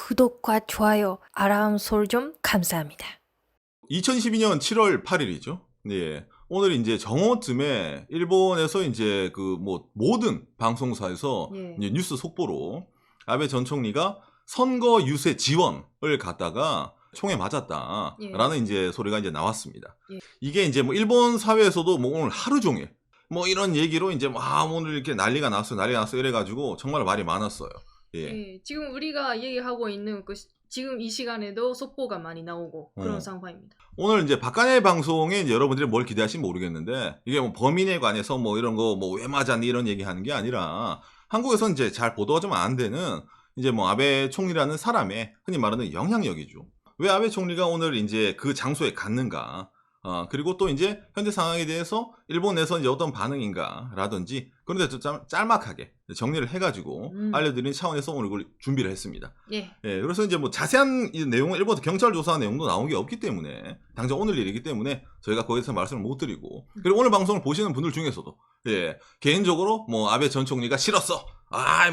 구독과 좋아요, 알람 설정 감사합니다. 2012년 7월 8일이죠. 네. 오늘 이제 정오쯤에 일본에서 이제 그 뭐 모든 방송사에서 예. 이제 뉴스 속보로 아베 전 총리가 선거 유세 지원을 갖다가 총에 맞았다라는 예. 이제 소리가 이제 나왔습니다. 예. 이게 이제 뭐 일본 사회에서도 뭐 오늘 하루 종일 뭐 이런 얘기로 이제 오늘 이렇게 난리가 났어 이래가지고 정말 말이 많았어요. 예. 예, 지금 우리가 얘기하고 있는 지금 이 시간에도 속보가 많이 나오고 그런 어. 상황입니다. 오늘 이제 박간의 방송에 이제 여러분들이 뭘 기대하시는지 모르겠는데 이게 뭐 범인에 관해서 뭐 이런 거 뭐 왜 맞았니 이런 얘기 하는 게 아니라 한국에서 이제 잘 보도가 좀 안 되는 이제 뭐 아베 총리라는 사람의 흔히 말하는 영향력이죠. 왜 아베 총리가 오늘 이제 그 장소에 갔는가? 그리고 또 이제 현재 상황에 대해서 일본에서 이제 어떤 반응인가라든지 그런 데 좀 짤막하게 정리를 해가지고 알려드리는 차원에서 오늘 이걸 준비를 했습니다. 예. 예, 그래서 이제 뭐 자세한 이 내용은 일본에서 경찰 조사 내용도 나온 게 없기 때문에 당장 오늘 일이기 때문에 저희가 거기서 말씀을 못 드리고 그리고 오늘 방송을 보시는 분들 중에서도 예, 개인적으로 뭐 아베 전 총리가 싫었어.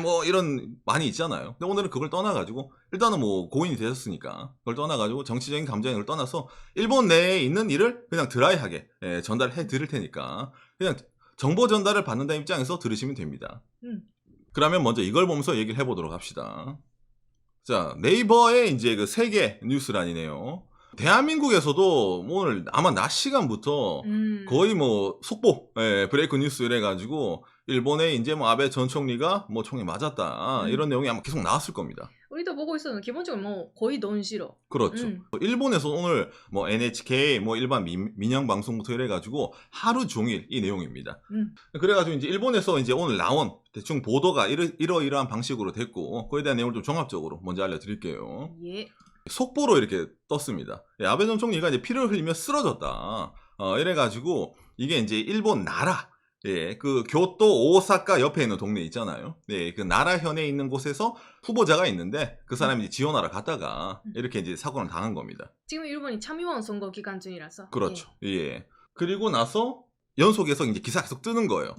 뭐 이런 많이 있잖아요. 근데 오늘은 그걸 떠나가지고 일단은 뭐 고인이 되셨으니까 그걸 떠나가지고 정치적인 감정을 떠나서 일본 내에 있는 일을 그냥 드라이하게 전달해 드릴 테니까 그냥 정보 전달을 받는다는 입장에서 들으시면 됩니다. 그러면 먼저 이걸 보면서 얘기를 해보도록 합시다. 자, 네이버에 이제 그 세계 뉴스란이네요. 대한민국에서도 오늘 아마 낮 시간부터 거의 뭐 속보, 브레이크 뉴스 이래가지고 일본에 이제 뭐 아베 전 총리가 뭐 총에 맞았다 이런 내용이 아마 계속 나왔을 겁니다. 우리도 보고 있었는데 기본적으로 뭐 거의 넌 싫어. 그렇죠. 일본에서 오늘 뭐 NHK 뭐 일반 민영 방송부터 이래가지고 하루 종일 이 내용입니다. 그래가지고 이제 일본에서 이제 오늘 나온 대충 보도가 이러이러한 방식으로 됐고 그에 대한 내용을 좀 종합적으로 먼저 알려드릴게요. 예. 속보로 이렇게 떴습니다. 아베 전 총리가 이제 피를 흘리며 쓰러졌다. 이래가지고 이게 이제 일본 나라, 그 교토 오사카 옆에 있는 동네 있잖아요. 그 나라현에 있는 곳에서 후보자가 있는데 그 사람이 이제 지원하러 갔다가 이렇게 이제 사고를 당한 겁니다. 지금 일본이 참의원 선거 기간 중이라서. 그렇죠. 예. 그리고 나서 연속해서 이제 기사가 계속 뜨는 거예요.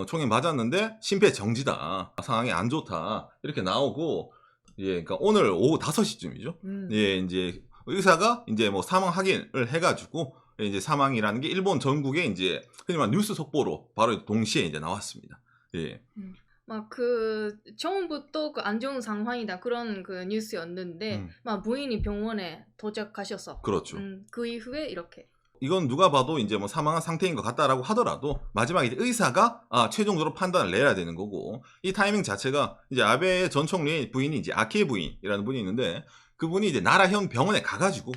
총에 맞았는데 심폐 정지다. 상황이 안 좋다. 이렇게 나오고. 그러니까 오늘 오후 5시쯤이죠. 이제 의사가 이제 뭐 사망 확인을 해가지고 이제 사망이라는 게 일본 전국에 이제 흔히 말하는 뉴스 속보로 바로 동시에 이제 나왔습니다. 예. 막 처음부터 안 좋은 상황이다 그런 그 뉴스였는데 막 부인이 병원에 도착하셔서 그렇죠. 그 이후에 이렇게. 이건 누가 봐도 이제 뭐 사망한 상태인 것 같다라고 하더라도 마지막에 이제 의사가 최종적으로 판단을 내야 되는 거고 이 타이밍 자체가 이제 아베 전 총리의 부인이 이제 아키에 부인이라는 분이 있는데 그분이 이제 나라현 병원에 가가지고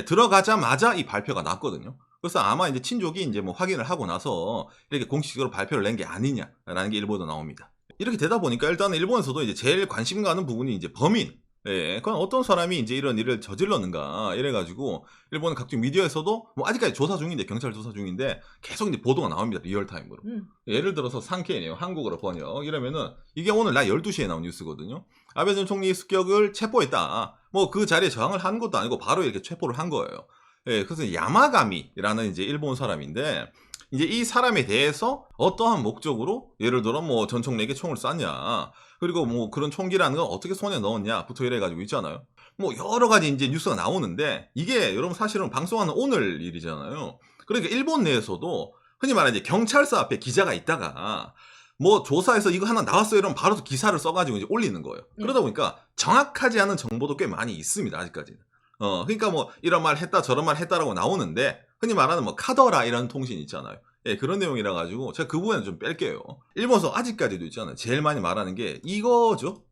들어가자마자 이 발표가 났거든요. 그래서 아마 이제 친족이 이제 뭐 확인을 하고 나서 이렇게 공식적으로 발표를 낸 게 아니냐라는 게 일본에 나옵니다. 이렇게 되다 보니까 일단은 일본에서도 이제 제일 관심 가는 부분이 이제 범인. 그건 어떤 사람이 이제 이런 일을 저질렀는가 이래가지고 일본 각종 미디어에서도 뭐 아직까지 조사 중인데 경찰 조사 중인데 계속 이제 보도가 나옵니다. 리얼타임으로. 예를 들어서 상케이네요. 한국어로 번역 이러면은 이게 오늘 날 12시에 나온 뉴스거든요. 아베 전 총리 습격을 체포했다. 뭐 그 자리에 저항을 한 것도 아니고 바로 이렇게 체포를 한 거예요. 그래서 야마가미라는 이제 일본 사람인데 이제 이 사람에 대해서 어떠한 목적으로 예를 들어 뭐 전 총리에게 총을 쐈냐 그리고 뭐 그런 총기라는 건 어떻게 손에 넣었냐부터 이래가지고 있잖아요. 뭐 여러 가지 이제 뉴스가 나오는데 이게 여러분 사실은 방송하는 오늘 일이잖아요. 그러니까 일본 내에서도 흔히 말하는 이제 경찰서 앞에 기자가 있다가 뭐 조사해서 이거 하나 나왔어요 이러면 바로 기사를 써가지고 이제 올리는 거예요. 그러다 보니까 정확하지 않은 정보도 꽤 많이 있습니다. 아직까지는. 그러니까 뭐 이런 말 했다 저런 말 했다라고 나오는데 흔히 말하는 뭐 카더라 이런 통신 있잖아요. 그런 내용이라 가지고 제가 그 부분은 좀 뺄게요. 일본에서 아직까지도 있잖아요. 제일 많이 말하는 게 이거죠.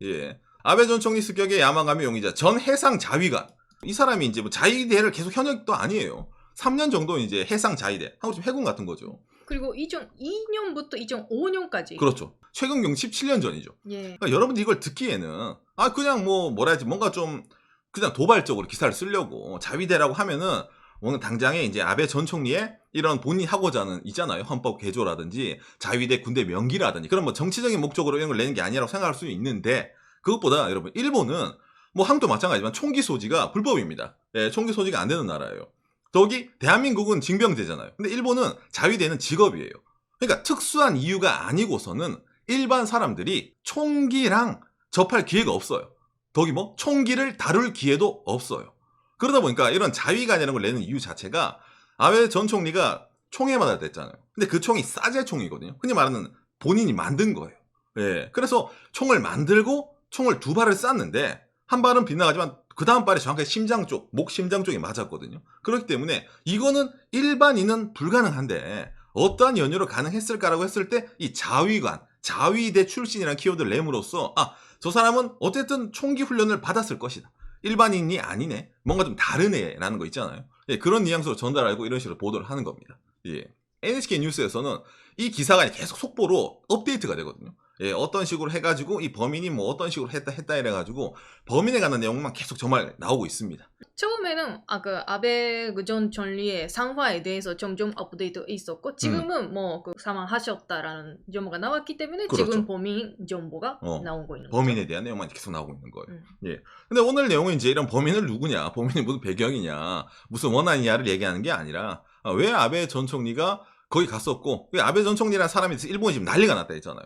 아베 전 총리 습격의 야마가미 용의자 전 해상 자위관. 이 사람이 이제 뭐 자위대를 계속 현역도 아니에요. 3년 정도 이제 해상 자위대. 한국 해군 같은 거죠. 그리고 2002년부터 2005년까지. 그렇죠. 최근 경우 17년 전이죠. 예. 그러니까 여러분들 이걸 듣기에는 그냥 뭐라 해야지 뭔가 좀 그냥 도발적으로 기사를 쓰려고 자위대라고 하면은 오늘 당장에 이제 아베 전 총리의 이런 본인이 하고자 하는 있잖아요. 헌법 개조라든지 자위대 군대 명기라든지 그런 뭐 정치적인 목적으로 이런 걸 내는 게 아니라고 생각할 수 있는데 그것보다 여러분 일본은 뭐 한국도 마찬가지지만 총기 소지가 불법입니다. 총기 소지가 안 되는 나라예요. 더욱이 대한민국은 징병제잖아요. 근데 일본은 자위대는 직업이에요. 그러니까 특수한 이유가 아니고서는 일반 사람들이 총기랑 접할 기회가 없어요. 거기 뭐 총기를 다룰 기회도 없어요. 그러다 보니까 이런 자위관이라는 걸 내는 이유 자체가 아베 전 총리가 총에 맞아야 됐잖아요. 근데 그 총이 싸제 총이거든요. 흔히 말하는 본인이 만든 거예요. 예. 그래서 총을 만들고 총을 2발을 쐈는데 한 발은 빗나가지만 그 다음 발이 정확하게 심장 쪽, 목 심장 쪽에 맞았거든요. 그렇기 때문에 이거는 일반인은 불가능한데 어떠한 연유로 가능했을까라고 했을 때 이 자위관, 자위대 출신이라는 키워드를 내므로써 저 사람은 어쨌든 총기 훈련을 받았을 것이다. 일반인이 아니네. 뭔가 좀 다르네라는 거 있잖아요. 예, 그런 뉘앙스로 전달하고 이런 식으로 보도를 하는 겁니다. 예. NHK 뉴스에서는 이 기사가 계속 속보로 업데이트가 되거든요. 예, 어떤 식으로 해가지고 이 범인이 뭐 어떤 식으로 했다 이래가지고 범인에 관한 내용만 계속 정말 나오고 있습니다. 처음에는 그 아베 전 총리의 상황에 대해서 점점 업데이트 있었고 지금은 뭐 그 사망하셨다라는 정보가 나왔기 때문에 그렇죠. 지금 범인 정보가 나오고 있는 거죠. 범인에 대한 내용만 계속 나오고 있는 거예요. 예. 근데 오늘 내용은 이제 이런 범인은 누구냐, 범인이 무슨 배경이냐, 무슨 원한이냐를 얘기하는 게 아니라 왜 아베 전 총리가 거기 갔었고 아베 전 총리라는 사람이 있어서 일본이 지금 난리가 났다 했잖아요.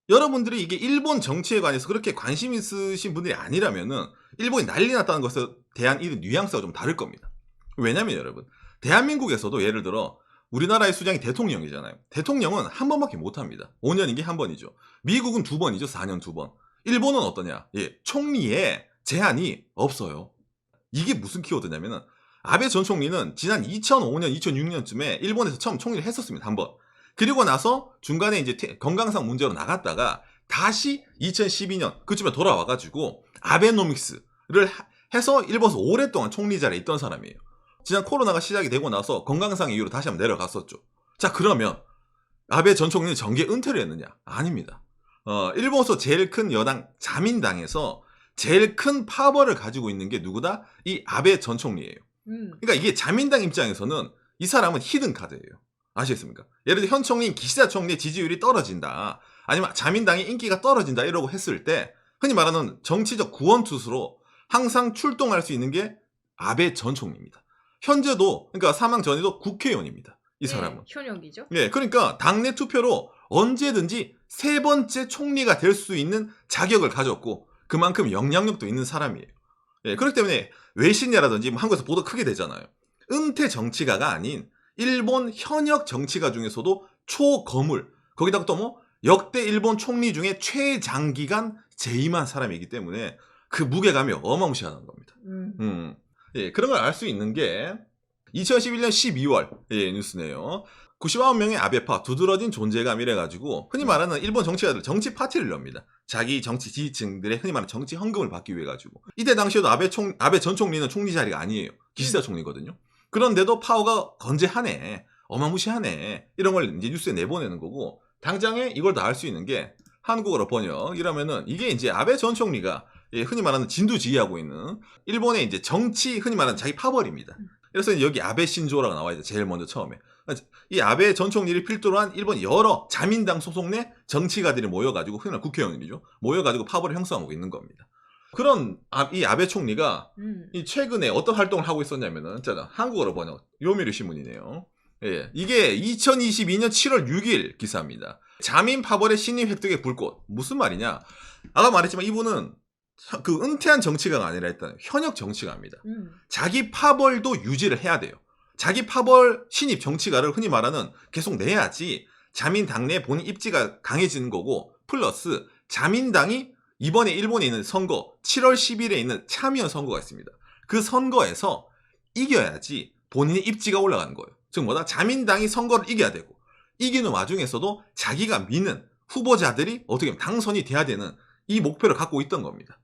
여러분들이 이게 일본 정치에 관해서 그렇게 관심 있으신 분들이 아니라면은 일본이 난리 났다는 것에 대한 이 뉘앙스가 좀 다를 겁니다. 왜냐면 여러분, 대한민국에서도 예를 들어 우리나라의 수장이 대통령이잖아요. 대통령은 한 번밖에 못 합니다. 5년인 게 한 번이죠. 미국은 2번이죠. 4년 2번. 일본은 어떠냐? 예, 총리에 제한이 없어요. 이게 무슨 키워드냐면은 아베 전 총리는 지난 2005년, 2006년쯤에 일본에서 처음 총리를 했었습니다. 한 번. 그리고 나서 중간에 이제 건강상 문제로 나갔다가 다시 2012년 그쯤에 돌아와가지고 아베노믹스를 해서 일본에서 오랫동안 총리 자리에 있던 사람이에요. 지난 코로나가 시작이 되고 나서 건강상 이유로 다시 한번 내려갔었죠. 자, 그러면 아베 전 총리는 정계 은퇴를 했느냐? 아닙니다. 일본에서 제일 큰 여당 자민당에서 제일 큰 파벌을 가지고 있는 게 누구다? 이 아베 전 총리예요. 그러니까 이게 자민당 입장에서는 이 사람은 히든 카드예요. 아시겠습니까? 예를 들어 현 총리인 기시다 총리의 지지율이 떨어진다. 아니면 자민당의 인기가 떨어진다 이러고 했을 때 흔히 말하는 정치적 구원투수로 항상 출동할 수 있는 게 아베 전 총리입니다. 현재도 그러니까 사망 전에도 국회의원입니다. 이 사람은. 네, 현역이죠. 네, 그러니까 당내 투표로 언제든지 3번째 총리가 될 수 있는 자격을 가졌고 그만큼 영향력도 있는 사람이에요. 예, 그렇기 때문에 외신이라든지 한국에서 보도 크게 되잖아요. 은퇴 정치가가 아닌 일본 현역 정치가 중에서도 초거물, 거기다가 또 뭐 역대 일본 총리 중에 최장기간 재임한 사람이기 때문에 그 무게감이 어마무시하다는 겁니다. 예, 그런 걸 알 수 있는 게 2011년 12월 예, 뉴스네요. 99명의 아베파 두드러진 존재감 이래가지고 흔히 말하는 일본 정치가들 정치 파티를 엽니다. 자기 정치 지지층들의 흔히 말하는 정치 헌금을 받기 위해 가지고 이때 당시에도 아베 전 총리는 총리 자리가 아니에요. 기시다 총리거든요. 그런데도 파워가 건재하네, 어마무시하네 이런 걸 이제 뉴스에 내보내는 거고 당장에 이걸 다 알 수 있는 게 한국어로 번역 이러면은 이게 이제 아베 전 총리가 예, 흔히 말하는 진두지휘하고 있는 일본의 이제 정치 흔히 말하는 자기 파벌입니다. 그래서 여기 아베 신조라고 나와야 돼. 제일 먼저 처음에. 이 아베 전 총리를 필두로 한 일본 여러 자민당 소속 내 정치가들이 모여가지고 흔히 국회의원이죠. 모여가지고 파벌을 형성하고 있는 겁니다. 그런 이 아베 총리가 이 최근에 어떤 활동을 하고 있었냐면은 한국어로 번역 요미르 신문이네요. 예, 이게 2022년 7월 6일 기사입니다. 자민 파벌의 신임 획득의 불꽃. 무슨 말이냐? 아까 말했지만 이분은 그 은퇴한 정치가가 아니라 일단 현역 정치가입니다. 자기 파벌도 유지를 해야 돼요. 자기 파벌 신입 정치가를 흔히 말하는 계속 내야지 자민당 내 본인 입지가 강해지는 거고 플러스 자민당이 이번에 일본에 있는 선거 7월 10일에 있는 참의원 선거가 있습니다. 그 선거에서 이겨야지 본인의 입지가 올라가는 거예요. 즉 뭐다? 자민당이 선거를 이겨야 되고 이기는 와중에서도 자기가 믿는 후보자들이 어떻게 보면 당선이 돼야 되는 이 목표를 갖고 있던 겁니다.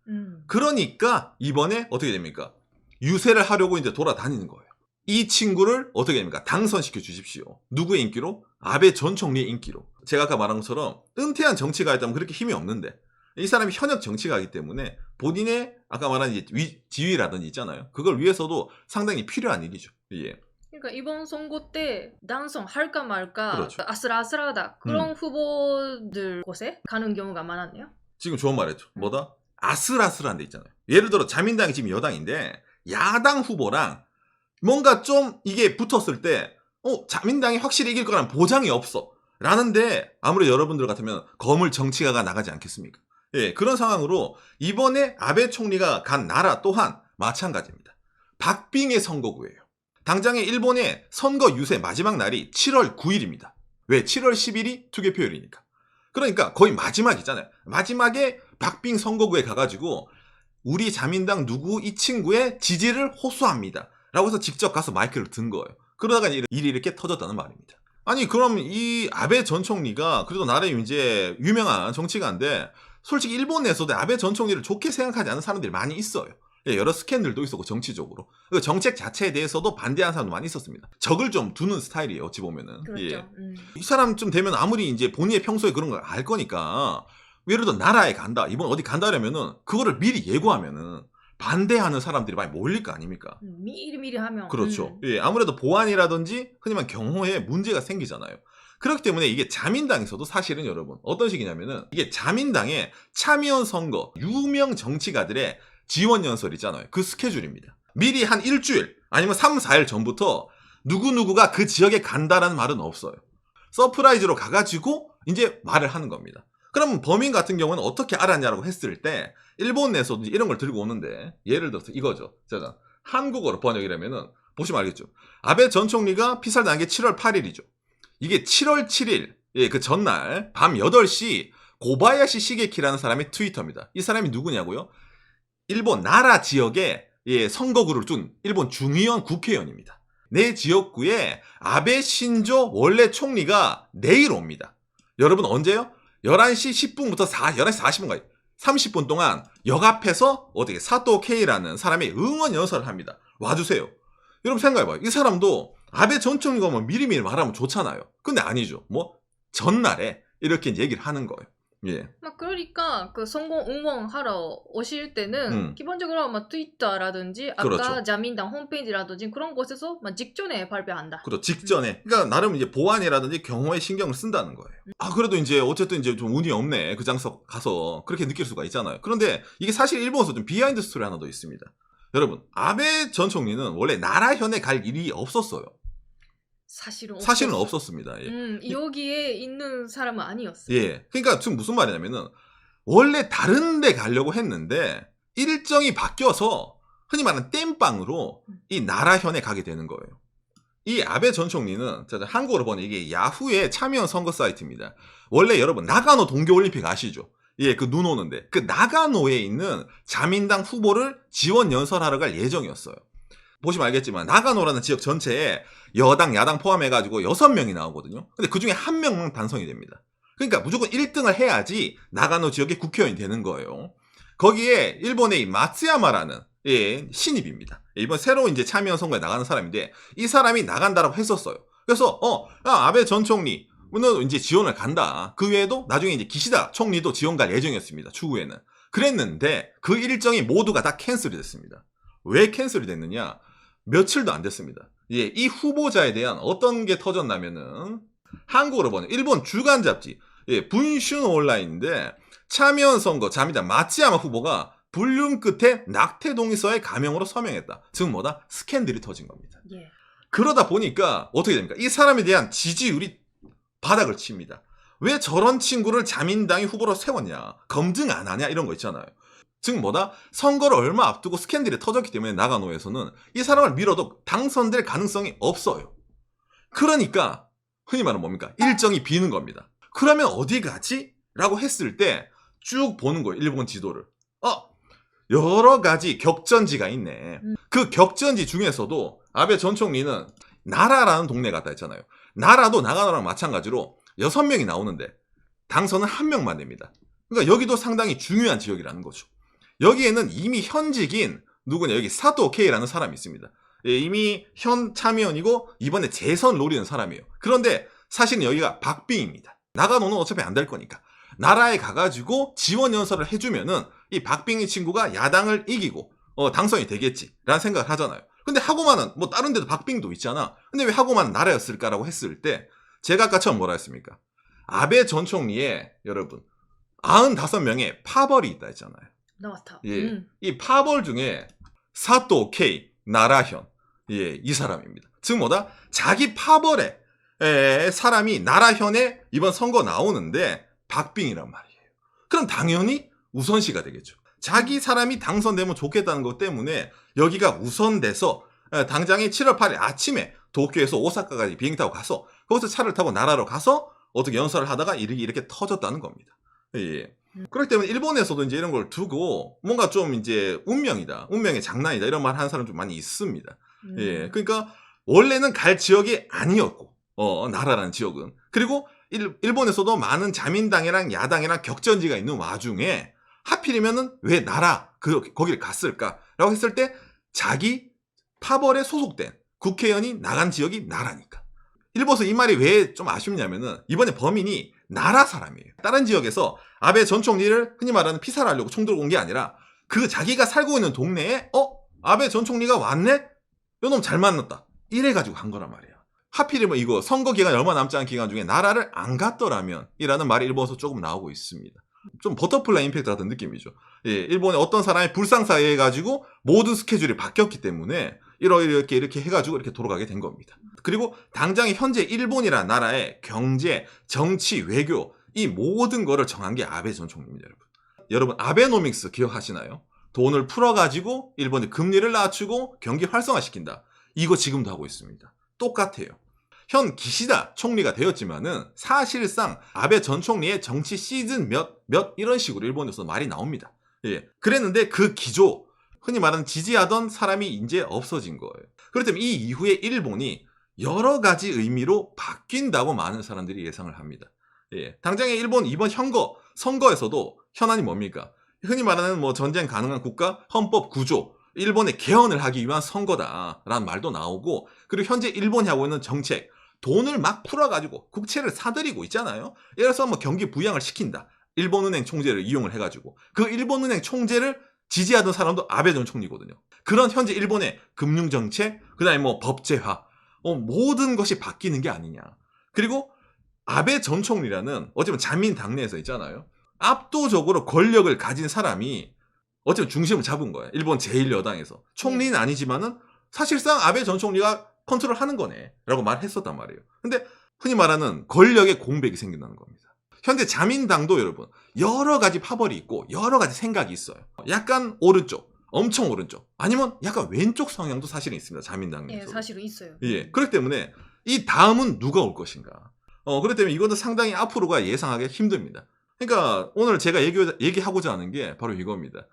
그러니까 이번에 어떻게 됩니까? 유세를 하려고 이제 돌아다니는 거예요. 이 친구를 어떻게 됩니까? 당선시켜 주십시오. 누구의 인기로? 아베 전 총리의 인기로. 제가 아까 말한 것처럼 은퇴한 정치가였다면 그렇게 힘이 없는데 이 사람이 현역 정치가이기 때문에 본인의 아까 말한 이제 지위라든지 있잖아요. 그걸 위해서도 상당히 필요한 일이죠. 예. 그러니까 이번 선거 때 당선할까 말까 그렇죠. 아슬아슬하다 그런 후보들 곳에 가는 경우가 많았네요. 지금 좋은 말했죠. 뭐다? 아슬아슬한 데 있잖아요. 예를 들어 자민당이 지금 여당인데 야당 후보랑 뭔가 좀 이게 붙었을 때 자민당이 확실히 이길 거라는 보장이 없어. 라는데 아무래도 여러분들 같으면 거물 정치가가 나가지 않겠습니까? 예, 그런 상황으로 이번에 아베 총리가 간 나라 또한 마찬가지입니다. 박빙의 선거구예요. 당장에 일본의 선거 유세 마지막 날이 7월 9일입니다. 왜? 7월 10일이 투개표일이니까. 그러니까 거의 마지막이잖아요. 마지막에 박빙 선거구에 가가지고 우리 자민당 누구 이 친구의 지지를 호소합니다. 라고 해서 직접 가서 마이크를 든 거예요. 그러다가 일이 이렇게 터졌다는 말입니다. 아니 그럼 이 아베 전 총리가 그래도 나름 이제 유명한 정치가인데 솔직히 일본 내에서도 아베 전 총리를 좋게 생각하지 않는 사람들이 많이 있어요. 예, 여러 스캔들도 있었고 정치적으로. 그 정책 자체에 대해서도 반대하는 사람도 많이 있었습니다. 적을 좀 두는 스타일이에요. 어찌 보면은. 그렇죠. 예. 이 사람쯤 되면 아무리 이제 본인의 평소에 그런 걸 알 거니까 예를 들어 나라에 간다. 이번 어디 간다려면은 그거를 미리 예고하면은 반대하는 사람들이 많이 몰릴 거 아닙니까? 미리미리 하면. 그렇죠. 예, 아무래도 보안이라든지 흔히 말 경호에 문제가 생기잖아요. 그렇기 때문에 이게 자민당에서도 사실은 여러분 어떤 식이냐면은 이게 자민당의 참여연 선거 유명 정치가들의 지원 연설 있잖아요. 그 스케줄입니다. 미리 한 일주일 아니면 3, 4일 전부터 누구누구가 그 지역에 간다라는 말은 없어요. 서프라이즈로 가가지고 이제 말을 하는 겁니다. 그럼 범인 같은 경우는 어떻게 알았냐라고 했을 때 일본 내에서도 이런 걸 들고 오는데 예를 들어서 이거죠. 짜잔. 한국어로 번역이라면은 보시면 알겠죠. 아베 전 총리가 피살당한 게 7월 8일이죠. 이게 7월 7일 예, 그 전날 밤 8시 고바야시 시게키라는 사람의 트위터입니다. 이 사람이 누구냐고요? 일본 나라 지역에 예, 선거구를 둔 일본 중의원 국회의원입니다. 내 지역구에 아베 신조 원래 총리가 내일 옵니다. 여러분 언제요? 11시 10분부터 11시 40분까지 30분 동안 역 앞에서 어떻게 사또 K라는 사람의 응원 연설을 합니다. 와주세요. 여러분 생각해봐요. 이 사람도 아베 전 총리가 뭐 미리미리 말하면 좋잖아요. 근데 아니죠. 뭐 전날에 이렇게 얘기를 하는 거예요. 예. 그러니까 그 선거 응원하러 오실 때는 기본적으로 트위터라든지 아까 그렇죠. 자민당 홈페이지라든지 그런 곳에서 직전에 발표한다. 그렇죠. 직전에. 그러니까 나름 이제 보안이라든지 경호에 신경을 쓴다는 거예요. 아 그래도 이제 어쨌든 이제 좀 운이 없네. 그 장소 가서 그렇게 느낄 수가 있잖아요. 그런데 이게 사실 일본에서 좀 비하인드 스토리 하나 더 있습니다. 여러분 아베 전 총리는 원래 나라현에 갈 일이 없었어요. 사실은 없었습니다. 예. 여기에 있는 사람은 아니었어요. 예. 그러니까 지금 무슨 말이냐면은 원래 다른 데 가려고 했는데 일정이 바뀌어서 흔히 말하는 땜빵으로 이 나라현에 가게 되는 거예요. 이 아베 전 총리는 한국어로 보면 이게 야후의 참여연 선거 사이트입니다. 원래 여러분 나가노 동계올림픽 아시죠? 예, 그 눈 오는데 그 나가노에 있는 자민당 후보를 지원 연설하러 갈 예정이었어요. 보시면 알겠지만 나가노라는 지역 전체에 여당, 야당 포함해가지고 6명이 나오거든요. 근데 그중에 1명만 당선이 됩니다. 그러니까 무조건 1등을 해야지 나가노 지역의 국회의원이 되는 거예요. 거기에 일본의 마츠야마라는 예, 신입입니다. 이번 새로 이제 참여연 선거에 나가는 사람인데 이 사람이 나간다라고 했었어요. 그래서 아베 전 총리 는 이제 지원을 간다. 그 외에도 나중에 이제 기시다 총리도 지원 갈 예정이었습니다. 추후에는. 그랬는데 그 일정이 모두가 다 캔슬이 됐습니다. 왜 캔슬이 됐느냐? 며칠도 안 됐습니다. 예, 이 후보자에 대한 어떤 게 터졌냐면은 한국어로 보는 일본 주간 잡지 분슌 온라인인데 참여연 선거 자민당 마츠야마 후보가 불륜 끝에 낙태 동의서에 가명으로 서명했다. 즉 뭐다? 스캔들이 터진 겁니다. 예. 그러다 보니까 어떻게 됩니까? 이 사람에 대한 지지율이 바닥을 칩니다. 왜 저런 친구를 자민당이 후보로 세웠냐? 검증 안 하냐? 이런 거 있잖아요. 즉 뭐다? 선거를 얼마 앞두고 스캔들이 터졌기 때문에 나가노에서는 이 사람을 밀어도 당선될 가능성이 없어요. 그러니까 흔히 말하는 뭡니까? 일정이 비는 겁니다. 그러면 어디 가지? 라고 했을 때 쭉 보는 거예요. 일본 지도를. 여러 가지 격전지가 있네. 그 격전지 중에서도 아베 전 총리는 나라라는 동네 갔다 했잖아요. 나라도 나가노랑 마찬가지로 6명이 나오는데 당선은 1명만 됩니다. 그러니까 여기도 상당히 중요한 지역이라는 거죠. 여기에는 이미 현직인 누구냐 여기 사토 K라는 사람이 있습니다. 예, 이미 현 참여연이고 이번에 재선 노리는 사람이에요. 그런데 사실은 여기가 박빙입니다. 나가노는 어차피 안 될 거니까 나라에 가가지고 지원 연설을 해주면은 이 박빙이 친구가 야당을 이기고 당선이 되겠지라는 생각을 하잖아요. 근데 하고만은 뭐 다른 데도 박빙도 있잖아. 근데 왜 하고만은 나라였을까라고 했을 때 제가 아까 처음 뭐라 했습니까? 아베 전 총리의 여러분 95명의 파벌이 있다 했잖아요. 나왔다. 예, 이 파벌 중에 사토 K 나라현 이 사람입니다. 즉 뭐다? 자기 파벌에 사람이 나라현에 이번 선거 나오는데 박빙이란 말이에요. 그럼 당연히 우선시가 되겠죠. 자기 사람이 당선되면 좋겠다는 것 때문에 여기가 우선돼서 당장에 7월 8일 아침에 도쿄에서 오사카까지 비행 타고 가서 거기서 차를 타고 나라로 가서 어떻게 연설을 하다가 이렇게 터졌다는 겁니다. 예. 그렇기 때문에 일본에서도 이제 이런 걸 두고 뭔가 좀 이제 운명이다, 운명의 장난이다 이런 말 하는 사람 좀 많이 있습니다. 예. 그러니까 원래는 갈 지역이 아니었고 나라라는 지역은. 그리고 일본에서도 많은 자민당이랑 야당이랑 격전지가 있는 와중에 하필이면은 왜 거기를 갔을까라고 했을 때 자기 파벌에 소속된 국회의원이 나간 지역이 나라니까. 일본에서 이 말이 왜 좀 아쉽냐면은 이번에 범인이 나라 사람이에요. 다른 지역에서 아베 전 총리를 흔히 말하는 피살을 하려고 총 들고 온 게 아니라 그 자기가 살고 있는 동네에 아베 전 총리가 왔네? 요놈 잘 만났다. 이래가지고 간 거란 말이야. 하필이면 이거 선거 기간 얼마 남지 않은 기간 중에 나라를 안 갔더라면 이라는 말이 일본에서 조금 나오고 있습니다. 좀 버터플라이 임팩트 같은 느낌이죠. 예, 일본의 어떤 사람이 불상사에 해가지고 모든 스케줄이 바뀌었기 때문에 이렇게 해가지고 이렇게 돌아가게 된 겁니다. 그리고 당장에 현재 일본이라는 나라의 경제, 정치, 외교 이 모든 거를 정한 게 아베 전 총리입니다, 여러분. 여러분 아베노믹스 기억하시나요? 돈을 풀어가지고 일본이 금리를 낮추고 경기 활성화시킨다. 이거 지금도 하고 있습니다. 똑같아요. 현 기시다 총리가 되었지만은 사실상 아베 전 총리의 정치 시즌 몇 이런 식으로 일본에서 말이 나옵니다. 예. 그랬는데 그 기조, 흔히 말하는 지지하던 사람이 이제 없어진 거예요. 그렇기 때문에 이 이후에 일본이 여러 가지 의미로 바뀐다고 많은 사람들이 예상을 합니다. 예. 당장에 일본 이번 선거에서도 현안이 뭡니까? 흔히 말하는 뭐 전쟁 가능한 국가 헌법 구조, 일본의 개헌을 하기 위한 선거다라는 말도 나오고, 그리고 현재 일본이 하고 있는 정책, 돈을 막 풀어가지고 국채를 사들이고 있잖아요. 예를 들어서 뭐 경기 부양을 시킨다. 일본은행 총재를 이용을 해가지고 그 일본은행 총재를 지지하던 사람도 아베 전 총리거든요. 그런 현재 일본의 금융정책, 그 다음에 뭐 법제화, 모든 것이 바뀌는 게 아니냐. 그리고 아베 전 총리라는 어쩌면 자민당내에서 있잖아요. 압도적으로 권력을 가진 사람이 어쩌면 중심을 잡은 거예요. 일본 제1여당에서. 총리는 아니지만은 사실상 아베 전 총리가 컨트롤하는 거네 라고 말했었단 말이에요. 근데 흔히 말하는 권력의 공백이 생긴다는 겁니다. 현재 자민당도 여러분 여러 가지 파벌이 있고 여러 가지 생각이 있어요. 약간 오른쪽, 엄청 오른쪽, 아니면 약간 왼쪽 성향도 사실은 있습니다. 자민당 내에서. 예, 사실은 있어요. 예, 그렇기 때문에 이 다음은 누가 올 것인가. 그렇기 때문에 이거는 상당히 앞으로가 예상하기 힘듭니다. 그러니까 오늘 제가 얘기하고자 하는 게 바로 이겁니다.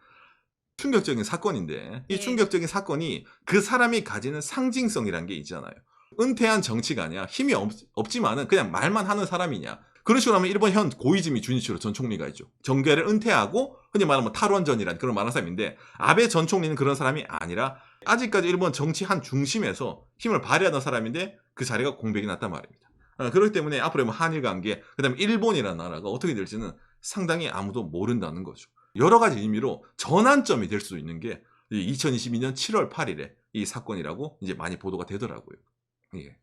충격적인 사건인데 이 충격적인 사건이 그 사람이 가지는 상징성이라는 게 있잖아요. 은퇴한 정치가냐, 힘이 없지만은 그냥 말만 하는 사람이냐. 그런 식으로 하면 일본 현 고이즈미 주니치로 전 총리가 있죠. 정계를 은퇴하고 흔히 말하면 탈원전이라는 그런 말하는 사람인데, 아베 전 총리는 그런 사람이 아니라 아직까지 일본 정치 한 중심에서 힘을 발휘하던 사람인데 그 자리가 공백이 났단 말입니다. 그렇기 때문에 앞으로 뭐 한일 관계, 그 다음에 일본이라는 나라가 어떻게 될지는 상당히 아무도 모른다는 거죠. 여러 가지 의미로 전환점이 될 수 있는 게 2022년 7월 8일에 이 사건이라고 이제 많이 보도가 되더라고요. 예.